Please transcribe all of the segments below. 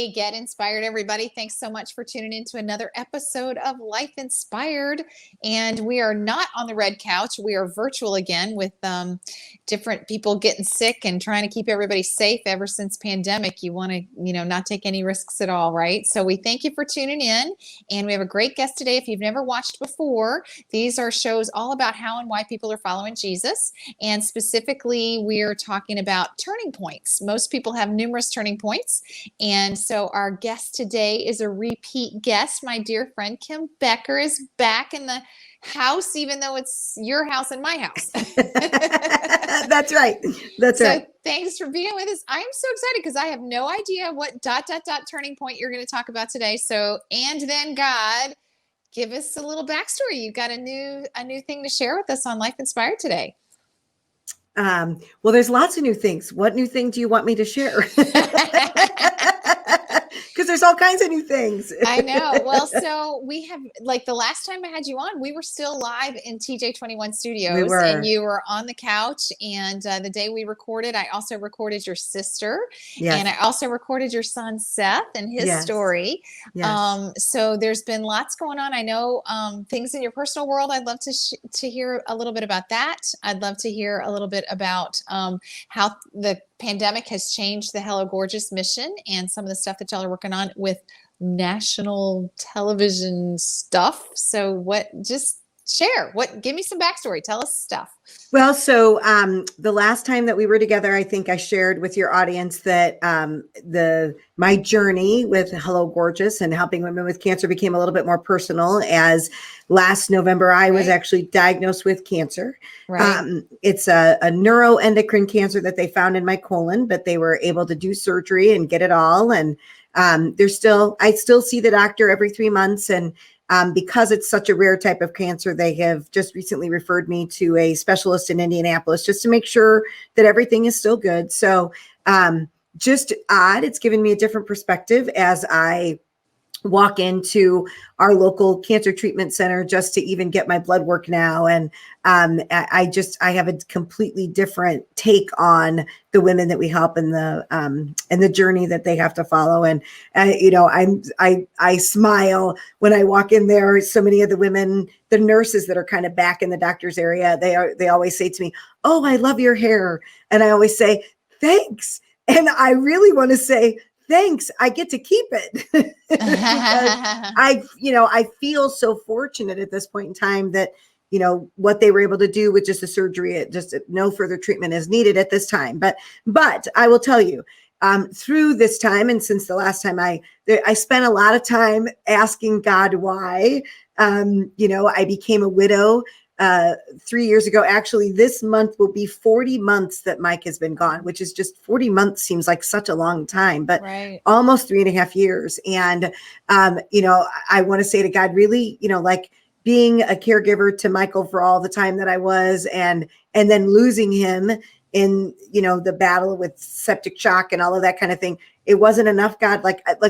Hey, get inspired, everybody. Thanks so much for tuning in to another episode of Life Inspired. And we are not on the red couch. We are virtual again with different people getting sick and trying to keep everybody safe ever since pandemic. You want to, not take any risks at all, right? So we thank you for tuning in. And we have a great guest today. If you've never watched before, these are shows all about how and why people are following Jesus. And specifically, we're talking about turning points. Most people have numerous turning points. And so our guest today is a repeat guest. My dear friend Kim Becker is back in the house, even though it's your house and my house. That's right. That's right. So thanks for being with us. I'm so excited because I have no idea what ... turning point you're going to talk about today. So, and then God, give us a little backstory. You got a new thing to share with us on Life Inspired today. Well, there's lots of new things. What new thing do you want me to share? Because there's all kinds of new things. I know. Well, so we have, like, the last time I had you on, we were still live in TJ21 Studios. We were. And you were on the couch. And the day we recorded, I also recorded your sister. Yes. And I also recorded your son, Seth, and his Yes. story. Yes. So there's been lots going on. I know things in your personal world. I'd love to hear a little bit about that. I'd love to hear a little bit about how the pandemic has changed the Hello Gorgeous mission and some of the stuff that y'all are working on with national television stuff. So just share, give me some backstory. Tell us stuff. Well, so the last time that we were together, I think I shared with your audience that my journey with Hello Gorgeous and helping women with cancer became a little bit more personal, as last November I was actually diagnosed with cancer. Right. It's a neuroendocrine cancer that they found in my colon, but they were able to do surgery and get it all. And I still see the doctor every 3 months, and because it's such a rare type of cancer, they have just recently referred me to a specialist in Indianapolis just to make sure that everything is still good. So just odd. It's given me a different perspective as I walk into our local cancer treatment center just to even get my blood work now. And I have a completely different take on the women that we help and the journey that they have to follow. And I smile when I walk in there. So many of the women, the nurses that are kind of back in the doctor's area, they always say to me, "Oh, I love your hair." And I always say, "Thanks." And I really want to say, "Thanks, I get to keep it." I feel so fortunate at this point in time that, what they were able to do with just the surgery, just no further treatment is needed at this time. But I will tell you, through this time, and since the last time I spent a lot of time asking God why. I became a widow 3 years ago. Actually, this month will be 40 months that Mike has been gone, which is just 40 months seems like such a long time, but almost 3.5 years. And, I want to say to God, really, like being a caregiver to Michael for all the time that I was, and then losing him in, the battle with septic shock and all of that kind of thing. It wasn't enough, God.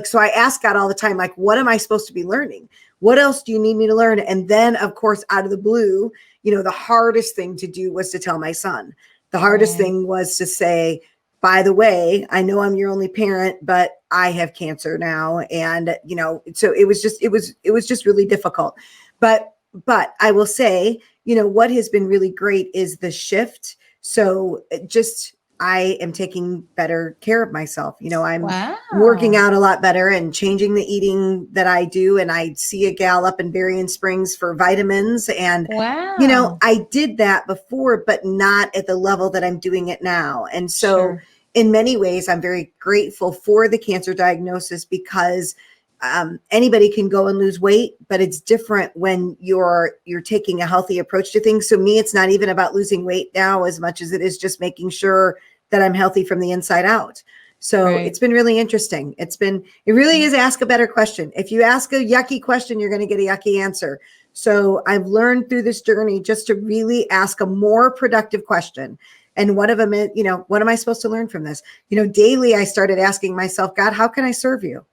So I ask God all the time, like, what am I supposed to be learning? What else do you need me to learn? And then, of course, out of the blue, the hardest thing to do was to tell my son. The hardest thing was to say, by the way, I know I'm your only parent, but I have cancer now. And, so it was just really difficult. But I will say, what has been really great is the shift. So I am taking better care of myself. I'm working out a lot better and changing the eating that I do. And I see a gal up in Berrien Springs for vitamins. And, I did that before, but not at the level that I'm doing it now. And so in many ways, I'm very grateful for the cancer diagnosis, because anybody can go and lose weight, but it's different when you're taking a healthy approach to things. So me, it's not even about losing weight now as much as it is just making sure that I'm healthy from the inside out. So it's been really interesting. It really is ask a better question. If you ask a yucky question, you're going to get a yucky answer. So I've learned through this journey just to really ask a more productive question. And one of them is, what am I supposed to learn from this? Daily I started asking myself, God, how can I serve you?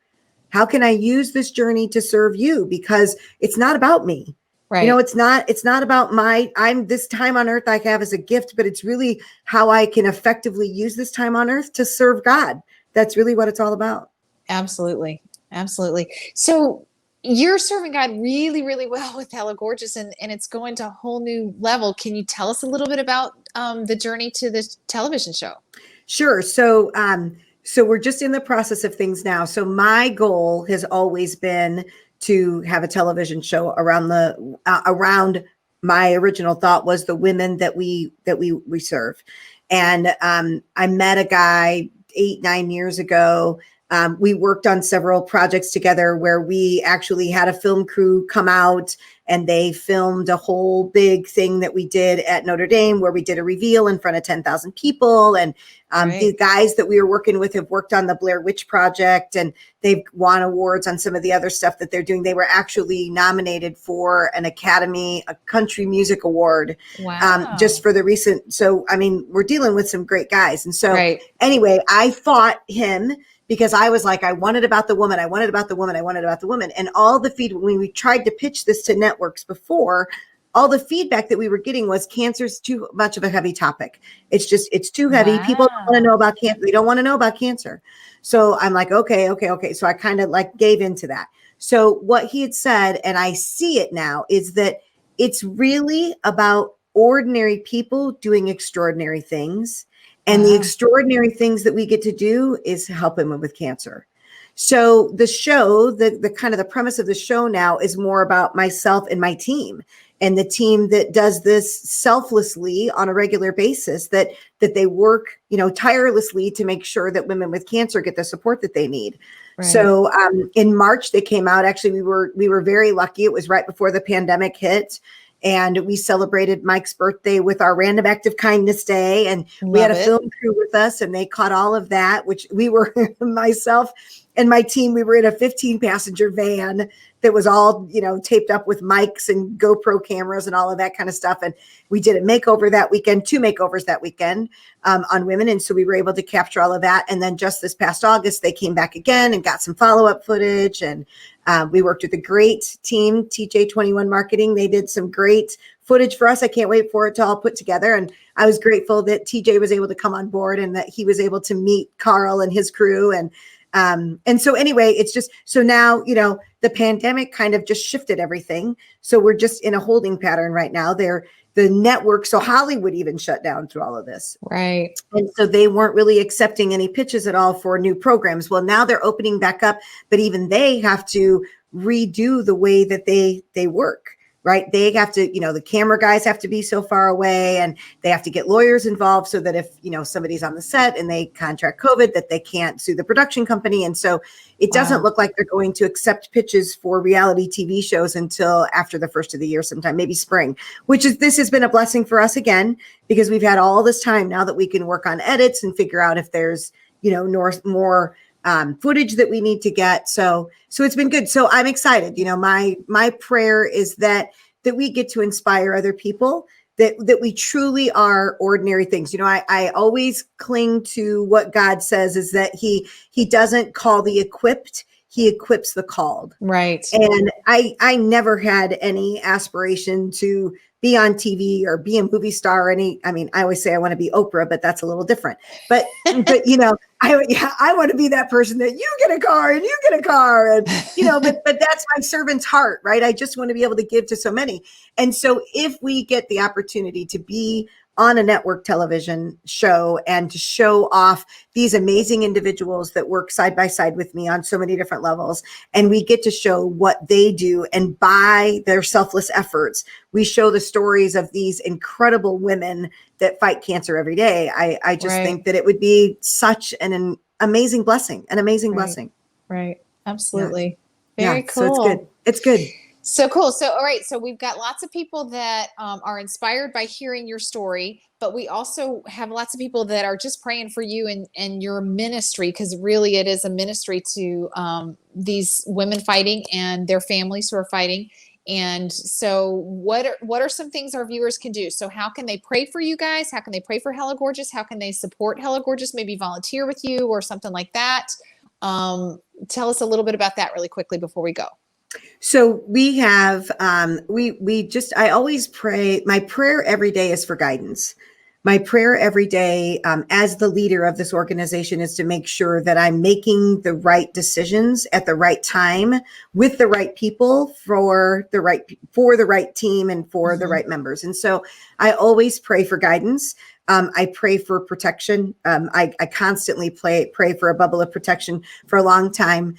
How can I use this journey to serve you? Because it's not about me. Right. It's not about I'm this time on earth I have as a gift, but it's really how I can effectively use this time on earth to serve God. That's really what it's all about. Absolutely. Absolutely. So you're serving God really, really well with Hella Gorgeous, and it's going to a whole new level. Can you tell us a little bit about the journey to this television show? Sure. So we're just in the process of things now. So my goal has always been to have a television show around my original thought was the women that we serve. And I met a guy 8, 9 years ago. We worked on several projects together where we actually had a film crew come out and they filmed a whole big thing that we did at Notre Dame where we did a reveal in front of 10,000 people. And the guys that we were working with have worked on the Blair Witch Project and they've won awards on some of the other stuff that they're doing. They were actually nominated for an Academy, a Country Music Award, just for the recent. So, I mean, we're dealing with some great guys. And so anyway, I fought him because I was like, I wanted about the woman. I wanted about the woman. I wanted about the woman. And all the feedback, when we tried to pitch this to networks before, all the feedback that we were getting was cancer's too much of a heavy topic. It's too heavy. People don't want to know about cancer. They don't want to know about cancer. So I'm like, okay. So I kind of like gave into that. So what he had said, and I see it now, is that it's really about ordinary people doing extraordinary things. And the extraordinary things that we get to do is help women with cancer. So the show, the kind of the premise of the show now is more about myself and my team and the team that does this selflessly on a regular basis, that they work, tirelessly to make sure that women with cancer get the support that they need. Right. So in March, they came out. Actually, we were very lucky. It was right before the pandemic hit. And we celebrated Mike's birthday with our Random Act of Kindness Day. And we had a film crew with us and they caught all of that, which we were, myself and my team, we were in a 15-passenger van that was all, taped up with mics and GoPro cameras and all of that kind of stuff. And we did a makeover that weekend, 2 makeovers that weekend on women. And so we were able to capture all of that. And then just this past August, they came back again and got some follow-up footage. And we worked with a great team, TJ21 Marketing. They did some great footage for us. I can't wait for it to all put together. And I was grateful that TJ was able to come on board and that he was able to meet Carl and his crew. And so anyway, it's just, so now, the pandemic kind of just shifted everything. So we're just in a holding pattern right now. The network, so Hollywood even shut down through all of this. Right. And so they weren't really accepting any pitches at all for new programs. Well, now they're opening back up, but even they have to redo the way that they work. Right. They have to, the camera guys have to be so far away and they have to get lawyers involved so that if, somebody's on the set and they contract COVID, that they can't sue the production company. And so it doesn't look like they're going to accept pitches for reality TV shows until after the first of the year, sometime, maybe spring, this has been a blessing for us again, because we've had all this time now that we can work on edits and figure out if there's, more footage that we need to get. So it's been good. So I'm excited. My prayer is that we get to inspire other people, that we truly are ordinary things. I always cling to what God says is that he doesn't call the equipped, he equips the called. Right. And I never had any aspiration to be on TV or be a movie star or I always say I want to be Oprah, but that's a little different. But I want to be that person that you get a car and you get a car and, but that's my servant's heart, right? I just want to be able to give to so many. And so if we get the opportunity to be on a network television show and to show off these amazing individuals that work side by side with me on so many different levels, and we get to show what they do, and by their selfless efforts, we show the stories of these incredible women that fight cancer every day. I just think that it would be such an amazing blessing, blessing. Right. Absolutely. Very cool. So it's good. It's good. So cool. So, all right. So we've got lots of people that are inspired by hearing your story, but we also have lots of people that are just praying for you and your ministry, because really it is a ministry to these women fighting and their families who are fighting. And so what are some things our viewers can do? So how can they pray for you guys? How can they pray for Hella Gorgeous? How can they support Hella Gorgeous? Maybe volunteer with you or something like that. Tell us a little bit about that really quickly before we go. So we have, I always pray. My prayer every day is for guidance. my prayer every day as the leader of this organization is to make sure that I'm making the right decisions at the right time with the right people for the right team and for the right members. And so I always pray for guidance. I pray for protection. I constantly pray for a bubble of protection for a long time.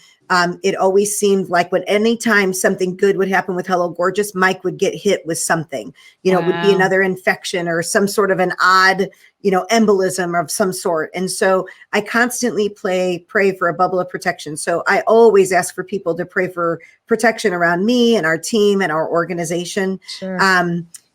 It always seemed like anytime something good would happen with Hello Gorgeous, Mike would get hit with something, it would be another infection or some sort of an odd, embolism of some sort. And so I constantly pray for a bubble of protection. So I always ask for people to pray for protection around me and our team and our organization. Sure.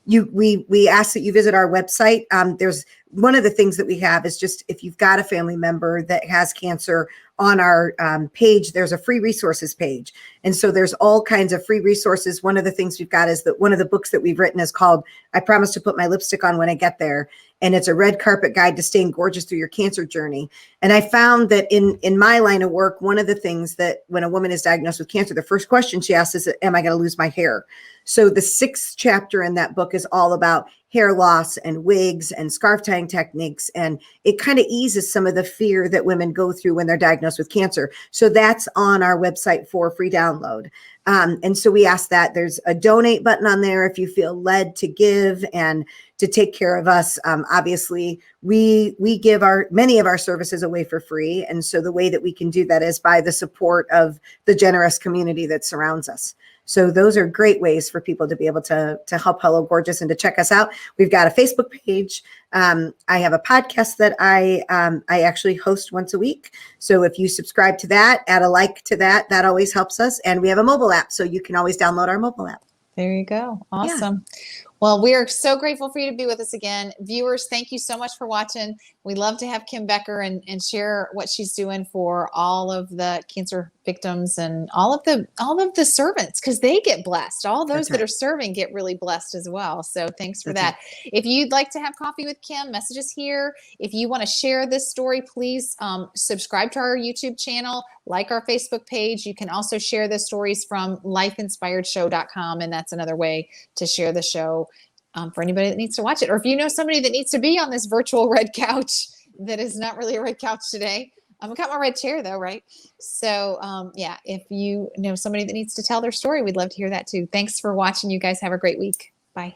We ask that you visit our website. There's one of the things that we have is just if you've got a family member that has cancer, on our page, there's a free resources page. And so there's all kinds of free resources. One of the things we've got is that one of the books that we've written is called I Promise to Put My Lipstick On When I Get There. And it's a red carpet guide to staying gorgeous through your cancer journey. And I found that in my line of work, one of the things that when a woman is diagnosed with cancer, the first question she asks is, am I going to lose my hair? So the 6th chapter in that book is all about hair loss and wigs and scarf tying techniques. And it kind of eases some of the fear that women go through when they're diagnosed with cancer. So that's on our website for free download. And so we ask that there's a donate button on there if you feel led to give and to take care of us. Obviously, we give many of our services away for free. And so the way that we can do that is by the support of the generous community that surrounds us. So those are great ways for people to be able to help Hello Gorgeous and to check us out. We've got a Facebook page. I have a podcast that I actually host once a week. So if you subscribe to that, add a like to that, that always helps us. And we have a mobile app, so you can always download our mobile app. There you go. Awesome. Yeah. Well, we are so grateful for you to be with us again. Viewers, thank you so much for watching. We love to have Kim Becker and share what she's doing for all of the cancer victims and all of the servants, because they get blessed. All those that are serving get really blessed as well. So thanks for that. If you'd like to have coffee with Kim, message us here. If you want to share this story, please subscribe to our YouTube channel, like our Facebook page. You can also share the stories from lifeinspiredshow.com, and that's another way to share the show for anybody that needs to watch it. Or if you know somebody that needs to be on this virtual red couch that is not really a red couch today. I've got my red chair though, right? So yeah, if you know somebody that needs to tell their story, we'd love to hear that too. Thanks for watching. You guys have a great week. Bye.